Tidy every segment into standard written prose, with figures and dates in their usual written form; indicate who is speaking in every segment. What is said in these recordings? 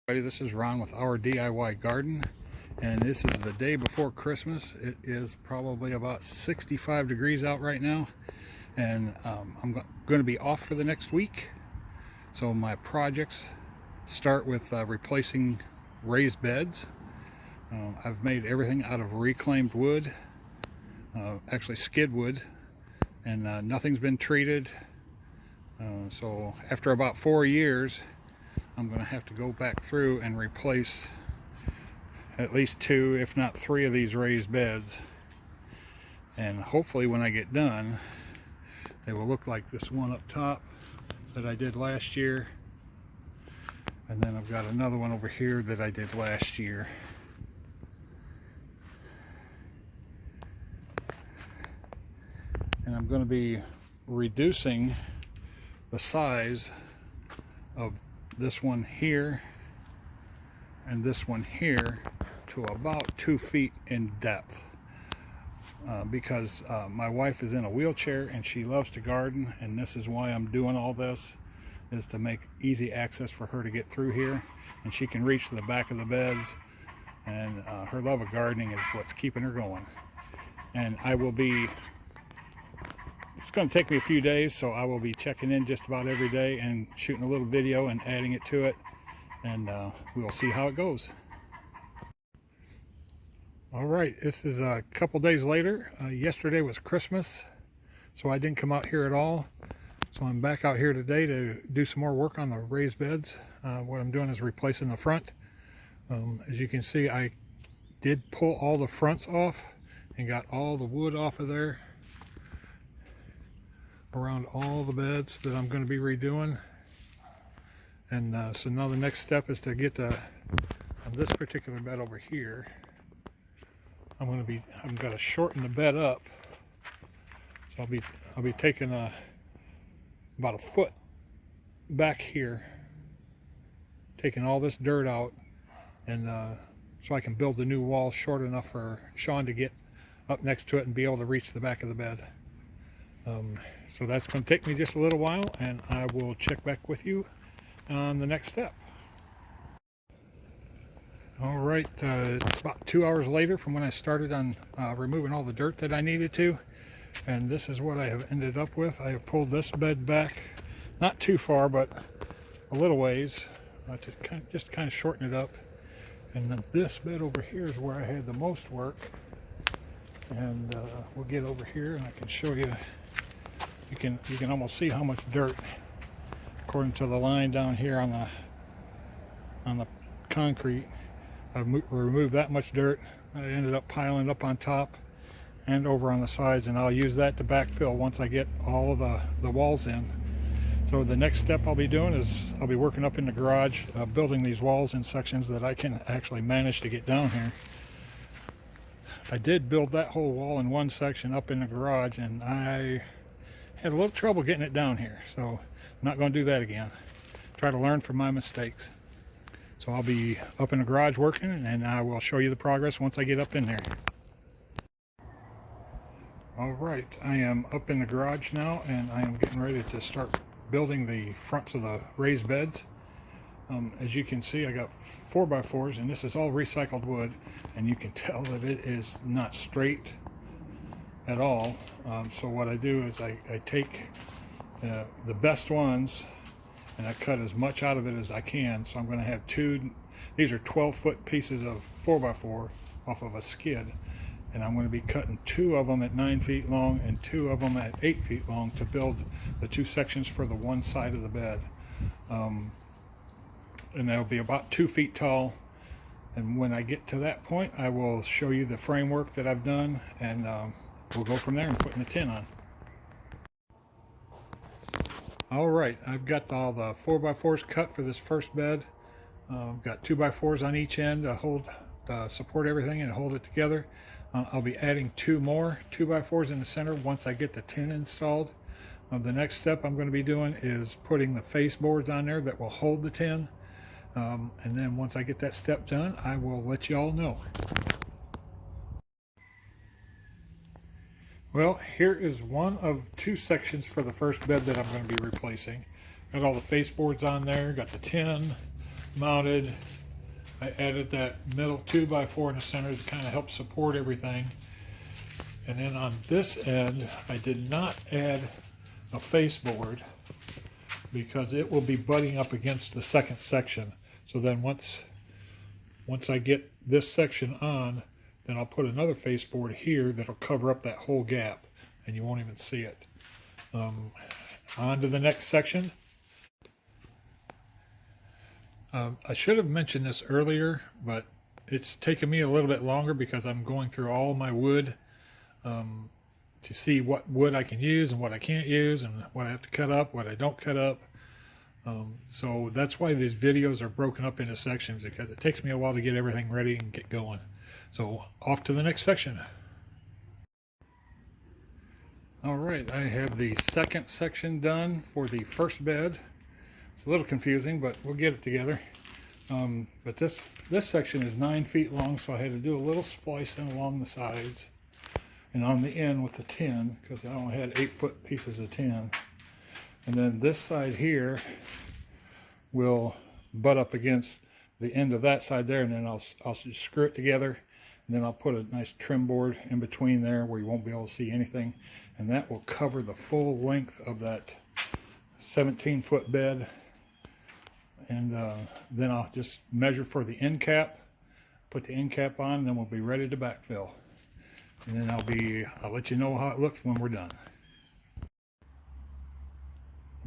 Speaker 1: This is Ron with Our DIY Garden, and this is the day before Christmas. It is probably about 65 degrees out right now, and I'm going to be off for the next week. So my projects start with replacing raised beds. I've made everything out of reclaimed wood, actually skid wood, and nothing's been treated. So after about 4 years, I'm going to have to go back through and replace at least 2, if not 3 of these raised beds. And hopefully when I get done, they will look like this one up top that I did last year. And then I've got another one over here that I did last year. And I'm going to be reducing the size of this one here and this one here to about 2 feet in depth, because my wife is in a wheelchair and she loves to garden, and this is why I'm doing all this, is to make easy access for her to get through here, and she can reach the back of the beds, and her love of gardening is what's keeping her going. And it's going to take me a few days, so I will be checking in just about every day and shooting a little video and adding it to it, and we'll see how it goes. All right, this is a couple days later. Yesterday was Christmas, so I didn't come out here at all. So I'm back out here today to do some more work on the raised beds. What I'm doing is replacing the front. As you can see, I did pull all the fronts off and got all the wood off of there around all the beds that I'm going to be redoing. And so now the next step is to get to this particular bed over here. I'm going to shorten the bed up. So I'll be taking about a foot back here, taking all this dirt out, and so I can build the new wall short enough for Sean to get up next to it and be able to reach the back of the bed. So that's going to take me just a little while, and I will check back with you on the next step. All right, it's about 2 hours later from when I started on removing all the dirt that I needed to, and this is what I have ended up with. I have pulled this bed back, not too far, but a little ways, to just kind of shorten it up. And then this bed over here is where I had the most work, and we'll get over here and I can show you. You can almost see how much dirt, according to the line down here on the concrete. I've removed that much dirt. I ended up piling up on top and over on the sides, and I'll use that to backfill once I get all of the walls in. So the next step I'll be doing is I'll be working up in the garage, building these walls in sections that I can actually manage to get down here. I did build that whole wall in one section up in the garage, and I had a little trouble getting it down here, so I'm not going to do that again. Try to learn from my mistakes. So I'll be up in the garage working, and I will show you the progress once I get up in there. All right, I am up in the garage now, and I am getting ready to start building the fronts of the raised beds. As you can see, I got 4x4s, and this is all recycled wood, and you can tell that it is not straight at all. So what I do is I take the best ones and I cut as much out of it as I can. So I'm going to have these are 12-foot pieces of 4x4 off of a skid, and I'm going to be cutting 2 of them at 9 feet long and 2 of them at 8 feet long to build the 2 sections for the one side of the bed. And they'll be about 2 feet tall. And when I get to that point, I will show you the framework that I've done, and we'll go from there and putting the tin on. All right, I've got all the 4x4s cut for this first bed. I've got 2x4s on each end to support everything and hold it together. I'll be adding 2 more 2x4s in the center once I get the tin installed. The next step I'm going to be doing is putting the face boards on there that will hold the tin. And then once I get that step done, I will let you all know. Well, here is one of 2 sections for the first bed that I'm going to be replacing. Got all the face boards on there, got the tin, mounted. I added that middle 2x4 in the center to kind of help support everything. And then on this end, I did not add a faceboard because it will be butting up against the second section. So then once I get this section on, then I'll put another faceboard here that'll cover up that whole gap and you won't even see it. On to the next section. I should have mentioned this earlier, but it's taken me a little bit longer because I'm going through all my wood to see what wood I can use and what I can't use and what I have to cut up, what I don't cut up. So that's why these videos are broken up into sections, because it takes me a while to get everything ready and get going. So off to the next section. All right, I have the second section done for the first bed. It's a little confusing, but we'll get it together. But this section is 9 feet long, so I had to do a little splicing along the sides and on the end with the tin, because I only had 8-foot pieces of tin. And then this side here will butt up against the end of that side there, and then I'll just screw it together, and then I'll put a nice trim board in between there where you won't be able to see anything, and that will cover the full length of that 17-foot bed. And then I'll just measure for the end cap, put the end cap on, and then we'll be ready to backfill. And then I'll let you know how it looks when we're done.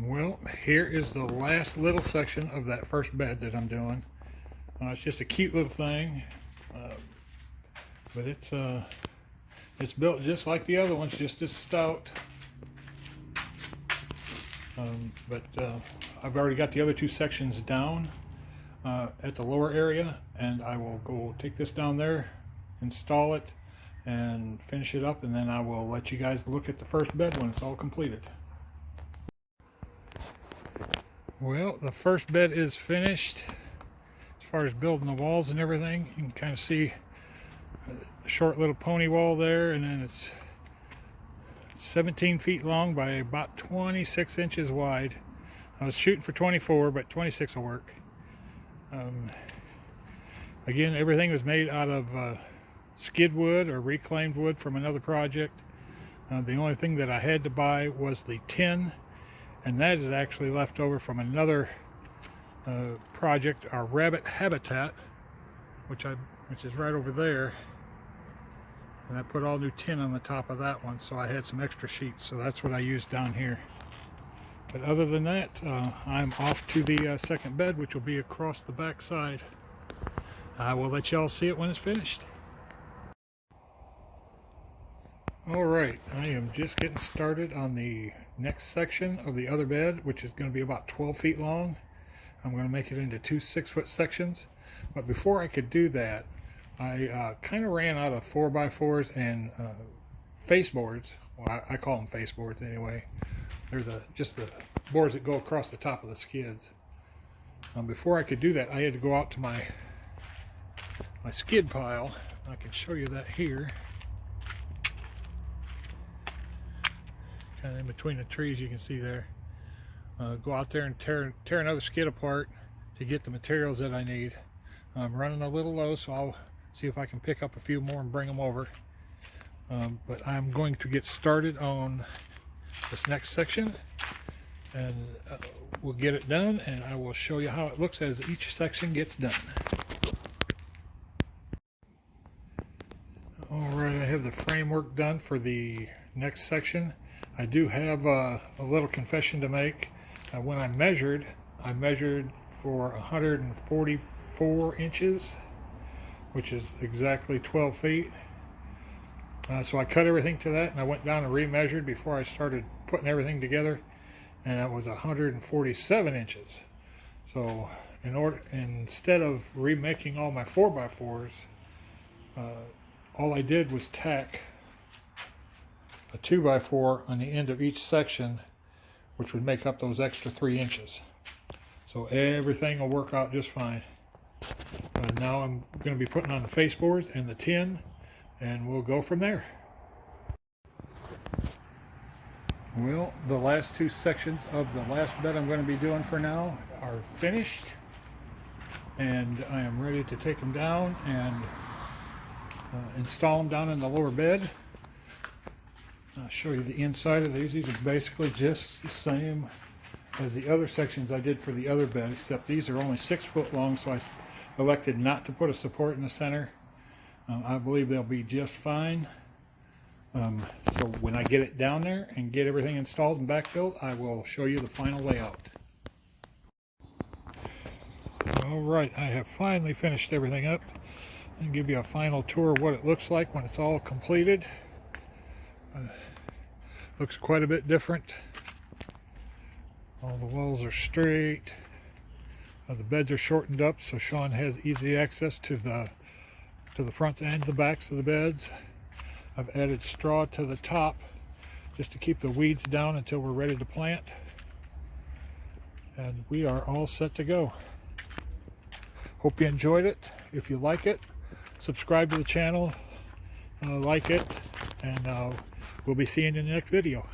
Speaker 1: Well, here is the last little section of that first bed that I'm doing. It's just a cute little thing, but it's built just like the other ones, just as stout. But I've already got the other two sections down at the lower area, and I will go take this down there, install it, and finish it up, and then I will let you guys look at the first bed when it's all completed. Well, the first bed is finished. As far as building the walls and everything, you can kind of see a short little pony wall there, and then it's 17 feet long by about 26 inches wide. I was shooting for 24, but 26 will work. Again, everything was made out of skid wood or reclaimed wood from another project. The only thing that I had to buy was the tin, and that is actually left over from another project, our rabbit habitat, which is right over there. And I put all new tin on the top of that one, so I had some extra sheets, so that's what I used down here. But other than that, I'm off to the second bed, which will be across the back side. I will let y'all see it when it's finished. Alright, I am just getting started on the next section of the other bed, which is going to be about 12 feet long. I'm going to make it into two 6-foot sections. But before I could do that, I kind of ran out of 4x4s and face boards. Well, I call them face boards anyway. They're just the boards that go across the top of the skids. Before I could do that, I had to go out to my skid pile. I can show you that here. Kind of in between the trees, you can see there. Go out there and tear another skid apart to get the materials that I need. I'm running a little low, so I'll see if I can pick up a few more and bring them over. But I'm going to get started on this next section, and we'll get it done, and I will show you how it looks as each section gets done. Alright, I have the framework done for the next section. I do have a little confession to make. When I measured for 144 inches, which is exactly 12 feet. So I cut everything to that, and I went down and remeasured before I started putting everything together, and that was 147 inches. So instead of remaking all my 4x4s, all I did was tack a 2x4 on the end of each section, which would make up those extra 3 inches. So everything will work out just fine. Now I'm going to be putting on the face boards and the tin, and we'll go from there. Well, the last two sections of the last bed I'm going to be doing for now are finished. and I am ready to take them down and install them down in the lower bed. I'll show you the inside of these. These are basically just the same as the other sections I did for the other bed, except these are only 6 foot long, so I elected not to put a support in the center. I believe they'll be just fine. So when I get it down there and get everything installed and backfilled, I will show you the final layout. Alright, I have finally finished everything up and give you a final tour of what it looks like when it's all completed. Looks quite a bit different. All the walls are straight. The beds are shortened up so Sean has easy access to the fronts and the backs of the beds. I've added straw to the top just to keep the weeds down until we're ready to plant. And we are all set to go. Hope you enjoyed it. If you like it, subscribe to the channel, like it, and we'll be seeing you in the next video.